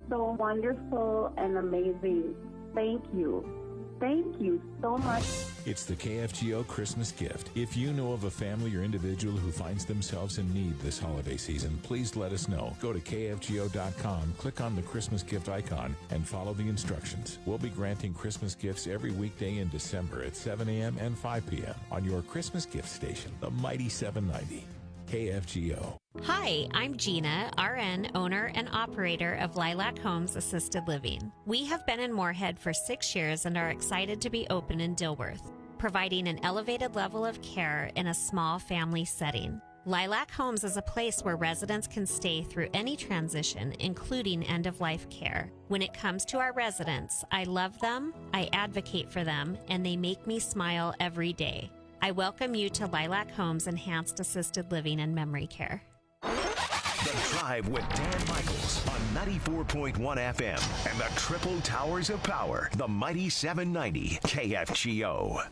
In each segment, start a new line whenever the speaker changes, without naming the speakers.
so wonderful and amazing. Thank you. Thank you so much.
It's the KFGO Christmas gift. If you know of a family or individual who finds themselves in need this holiday season, please let us know. Go to KFGO.com, click on the Christmas gift icon, and follow the instructions. We'll be granting Christmas gifts every weekday in December at 7 a.m. and 5 p.m. on your Christmas gift station, the Mighty 790. KFGO.
Hi, I'm Gina, RN, owner and operator of Lilac Homes Assisted Living. We have been in Moorhead for 6 years and are excited to be open in Dilworth, providing an elevated level of care in a small family setting. Lilac Homes is a place where residents can stay through any transition, including end-of-life care. When it comes to our residents, I love them, I advocate for them, and they make me smile every day. I welcome you to Lilac Homes Enhanced Assisted Living and Memory Care.
The Drive with Dan Michaels on 94.1 FM and the Triple Towers of Power, the Mighty 790 KFGO.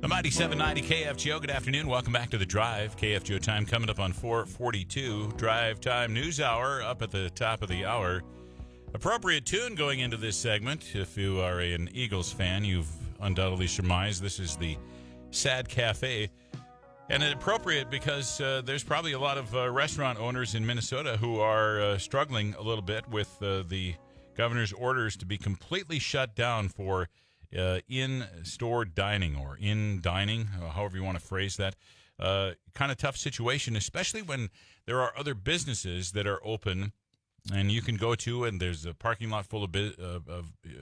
The Mighty 790 KFGO. Good afternoon. Welcome back to The Drive. KFGO time coming up on 4:42. Drive time news hour up at the top of the hour. Appropriate tune going into this segment. If you are an Eagles fan, you've undoubtedly surmised this is the Sad Cafe. And it's appropriate because there's probably a lot of restaurant owners in Minnesota who are struggling a little bit with the governor's orders to be completely shut down for in-store dining or in dining, however you want to phrase that. Kind of tough situation, especially when there are other businesses that are open and you can go to, and there's a parking lot full of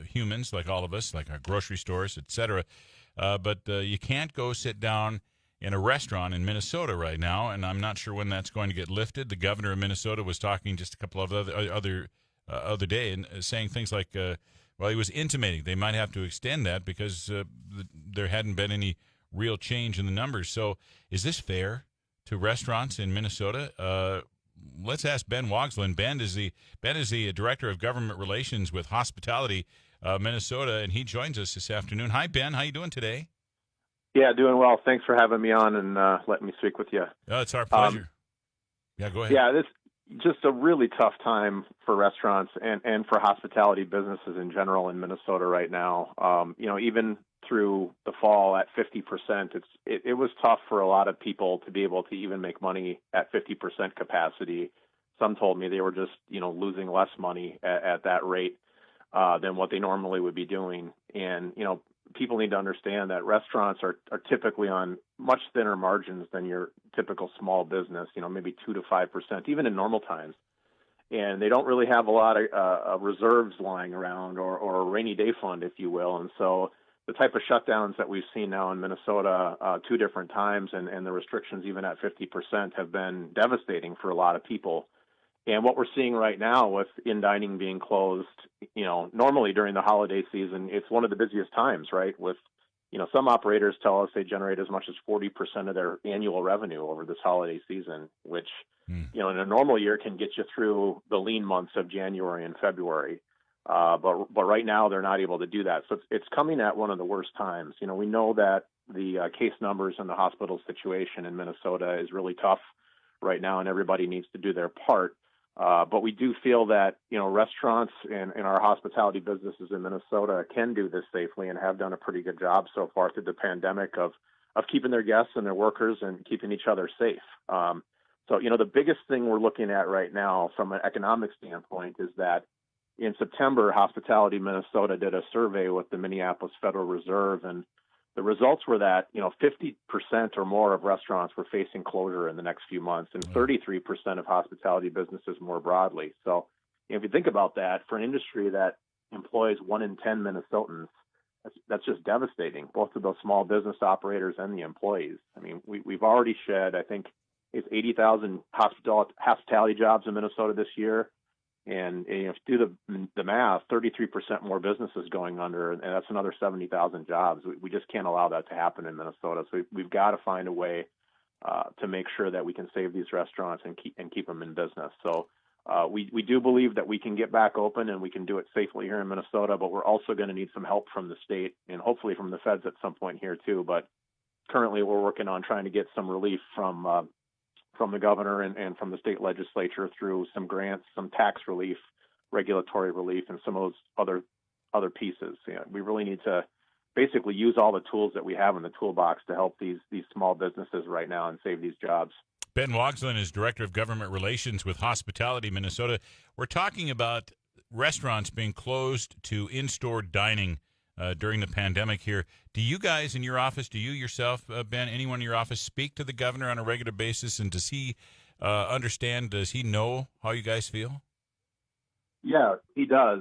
humans like all of us, like our grocery stores, etc. But you can't go sit down in a restaurant in Minnesota right now, and I'm not sure when that's going to get lifted. The governor of Minnesota was talking just a couple of other day and saying things like, well, he was intimating they might have to extend that because there hadn't been any real change in the numbers. So is this fair to restaurants in Minnesota? Let's ask Ben Wogslin. Ben is the Director of Government Relations with Hospitality Minnesota, and he joins us this afternoon. Hi, Ben. How you doing today?
Yeah, doing well. Thanks for having me on and letting me speak with you.
Oh, it's our pleasure. Yeah, go ahead.
Yeah, this just a really tough time for restaurants and for hospitality businesses in general in Minnesota right now. Even through the fall at 50%, it was tough for a lot of people to be able to even make money at 50% capacity. Some told me they were just, losing less money at that rate than what they normally would be doing. And, people need to understand that restaurants are typically on much thinner margins than your typical small business, maybe 2 to 5%, even in normal times. And they don't really have a lot of reserves lying around or a rainy day fund, if you will. And so the type of shutdowns that we've seen now in Minnesota 2 different times and the restrictions even at 50% have been devastating for a lot of people. And what we're seeing right now with in-dining being closed, normally during the holiday season, it's one of the busiest times, right? With, some operators tell us they generate as much as 40% of their annual revenue over this holiday season, which, in a normal year can get you through the lean months of January and February. But right now they're not able to do that. So it's coming at one of the worst times. We know that the case numbers and the hospital situation in Minnesota is really tough right now, and everybody needs to do their part. But we do feel that, restaurants and our hospitality businesses in Minnesota can do this safely and have done a pretty good job so far through the pandemic of keeping their guests and their workers and keeping each other safe. So, the biggest thing we're looking at right now from an economic standpoint is that in September, Hospitality Minnesota did a survey with the Minneapolis Federal Reserve, and the results were that, 50% or more of restaurants were facing closure in the next few months, and 33% of hospitality businesses more broadly. So if you think about that, for an industry that employs 1 in 10 Minnesotans, that's just devastating, both to those small business operators and the employees. I mean, we've already shed, I think, it's 80,000 hospitality jobs in Minnesota this year. And if you do the math, 33% more businesses going under, and that's another 70,000 jobs. We just can't allow that to happen in Minnesota. So we've got to find a way to make sure that we can save these restaurants and keep them in business. So we do believe that we can get back open and we can do it safely here in Minnesota, but we're also going to need some help from the state and hopefully from the feds at some point here too. But currently we're working on trying to get some relief from the governor and from the state legislature through some grants, some tax relief, regulatory relief, and some of those other pieces. We really need to basically use all the tools that we have in the toolbox to help these small businesses right now and save these jobs.
Ben Wogslin is Director of Government Relations with Hospitality Minnesota. We're talking about restaurants being closed to in-store dining during the pandemic here. Do you guys in your office, do you yourself, Ben, anyone in your office, speak to the governor on a regular basis, and does he understand, does he know how you guys feel?
Yeah, he does.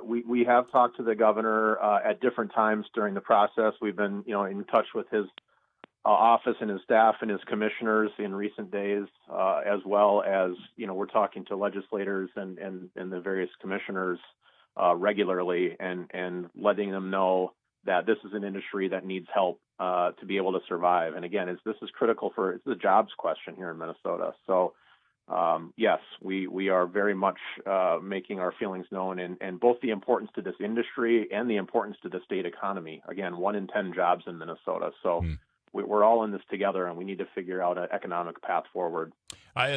We have talked to the governor at different times during the process. We've been, in touch with his office and his staff and his commissioners in recent days, as well as, we're talking to legislators and the various commissioners regularly and letting them know that this is an industry that needs help to be able to survive. And again, this is critical it's a jobs question here in Minnesota. So yes, we are very much making our feelings known and both the importance to this industry and the importance to the state economy. Again, 1 in 10 jobs in Minnesota. So we're all in this together, and we need to figure out an economic path forward.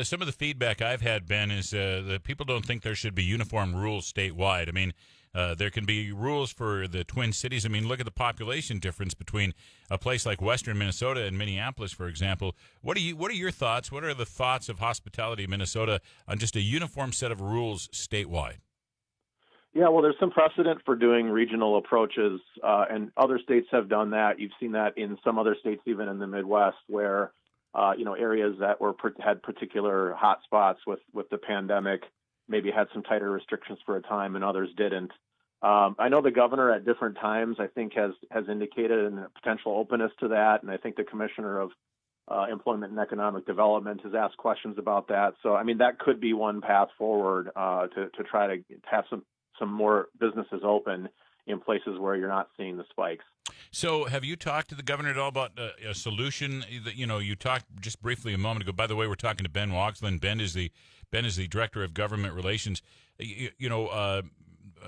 Some of the feedback I've had, Ben, is that people don't think there should be uniform rules statewide. I mean, there can be rules for the Twin Cities. I mean, look at the population difference between a place like Western Minnesota and Minneapolis, for example. What are your thoughts? What are the thoughts of Hospitality Minnesota on just a uniform set of rules statewide?
Yeah, well, there's some precedent for doing regional approaches, and other states have done that. You've seen that in some other states, even in the Midwest, where areas that had particular hot spots with the pandemic maybe had some tighter restrictions for a time, and others didn't. I know the governor at different times, I think, has indicated a potential openness to that, and I think the commissioner of Employment and Economic Development has asked questions about that. So, I mean, that could be one path forward to try to have some more businesses open in places where you're not seeing the spikes.
So have you talked to the governor at all about a solution? You talked just briefly a moment ago. By the way, we're talking to Ben Wogslin. Ben is the Director of Government Relations. A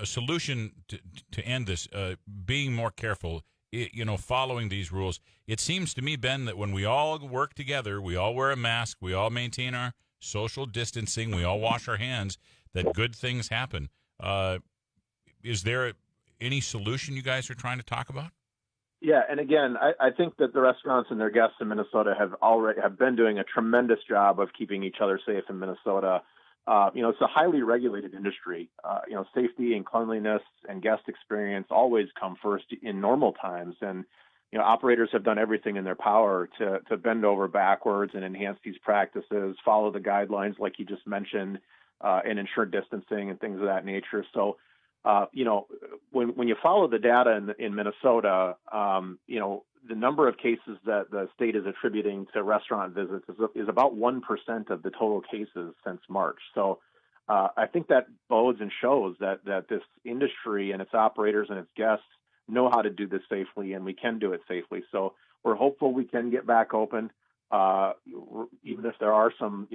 solution to end this, being more careful, following these rules. It seems to me, Ben, that when we all work together, we all wear a mask, we all maintain our social distancing, we all wash our hands, that good things happen. Is there any solution you guys are trying to talk about?
Yeah, and again, I think that the restaurants and their guests in Minnesota have been doing a tremendous job of keeping each other safe in Minnesota. It's a highly regulated industry. Safety and cleanliness and guest experience always come first in normal times, and operators have done everything in their power to bend over backwards and enhance these practices, follow the guidelines like you just mentioned, and ensure distancing and things of that nature. So, when you follow the data in Minnesota, the number of cases that the state is attributing to restaurant visits is about 1% of the total cases since March. So I think that bodes and shows that this industry and its operators and its guests know how to do this safely, and we can do it safely. So we're hopeful we can get back open. Even if there are some,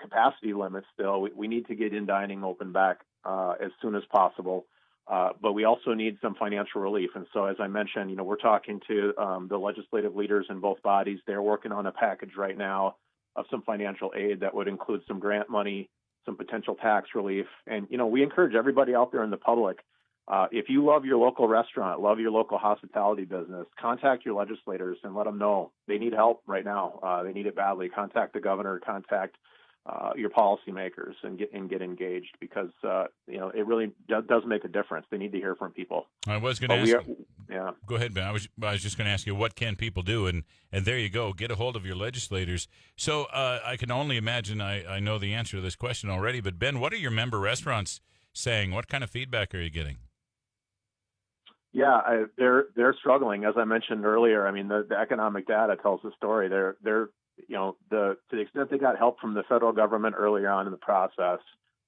capacity limits still, we need to get in dining open back as soon as possible. But we also need some financial relief. And so, as I mentioned, we're talking to the legislative leaders in both bodies. They're working on a package right now of some financial aid that would include some grant money, some potential tax relief. And, we encourage everybody out there in the public, if you love your local restaurant, love your local hospitality business, contact your legislators and let them know they need help right now. They need it badly. Contact the governor, contact your policymakers and get engaged because, it really does make a difference. They need to hear from people.
I was going to ask you. Yeah. Go ahead, Ben. I was just going to ask you, what can people do? And there you go. Get a hold of your legislators. So I can only imagine I know the answer to this question already. But, Ben, what are your member restaurants saying? What kind of feedback are you getting?
Yeah, they're struggling. As I mentioned earlier, I mean, the economic data tells the story. They're to the extent they got help from the federal government earlier on in the process,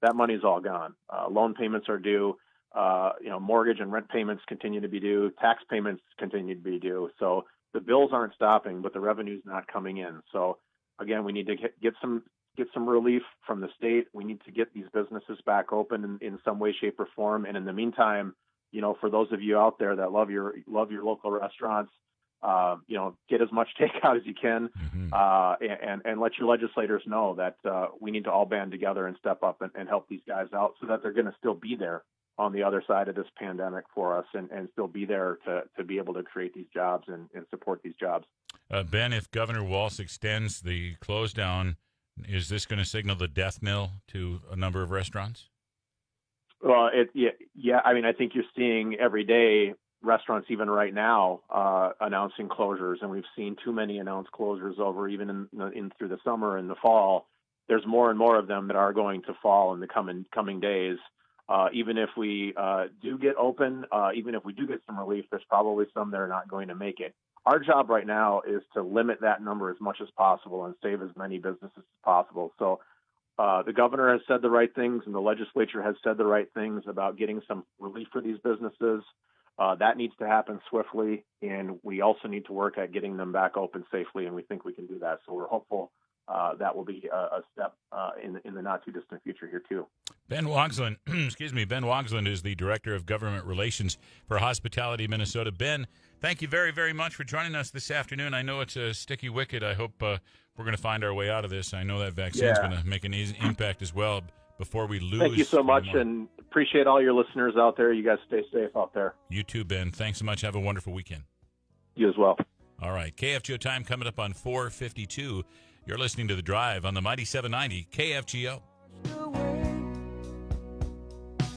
that money's all gone. Loan payments are due. Mortgage and rent payments continue to be due. Tax payments continue to be due. So the bills aren't stopping, but the revenue's not coming in. So again, we need to get some relief from the state. We need to get these businesses back open in some way, shape, or form. And in the meantime, for those of you out there that love your local restaurants, get as much takeout as you can, and let your legislators know that we need to all band together and step up and help these guys out so that they're going to still be there on the other side of this pandemic for us and still be there to be able to create these jobs and support these jobs.
Ben, if Governor Walz extends the close down, is this going to signal the death knell to a number of restaurants?
Well, yeah. I mean, I think you're seeing every day restaurants, even right now, announcing closures, and we've seen too many announced closures over even in through the summer and the fall. There's more and more of them that are going to fall in the coming days. Even if we do get open, even if we do get some relief, there's probably some that are not going to make it. Our job right now is to limit that number as much as possible and save as many businesses as possible. So the governor has said the right things and the legislature has said the right things about getting some relief for these businesses. That needs to happen swiftly, and we also need to work at getting them back open safely, and we think we can do that. So we're hopeful that will be a step in the not-too-distant future here, too.
Ben Wogslin, Ben Wogslin is the Director of Government Relations for Hospitality Minnesota. Ben, thank you very, very much for joining us this afternoon. I know it's a sticky wicket. I hope we're going to find our way out of this. I know that vaccine's going to make an impact as well before we lose.
Thank you so much, and appreciate all your listeners out there. You guys stay safe out there.
You too, Ben. Thanks so much. Have a wonderful weekend.
You as well.
All right. KFGO time coming up on 4:52. You're listening to The Drive on the Mighty 790 KFGO.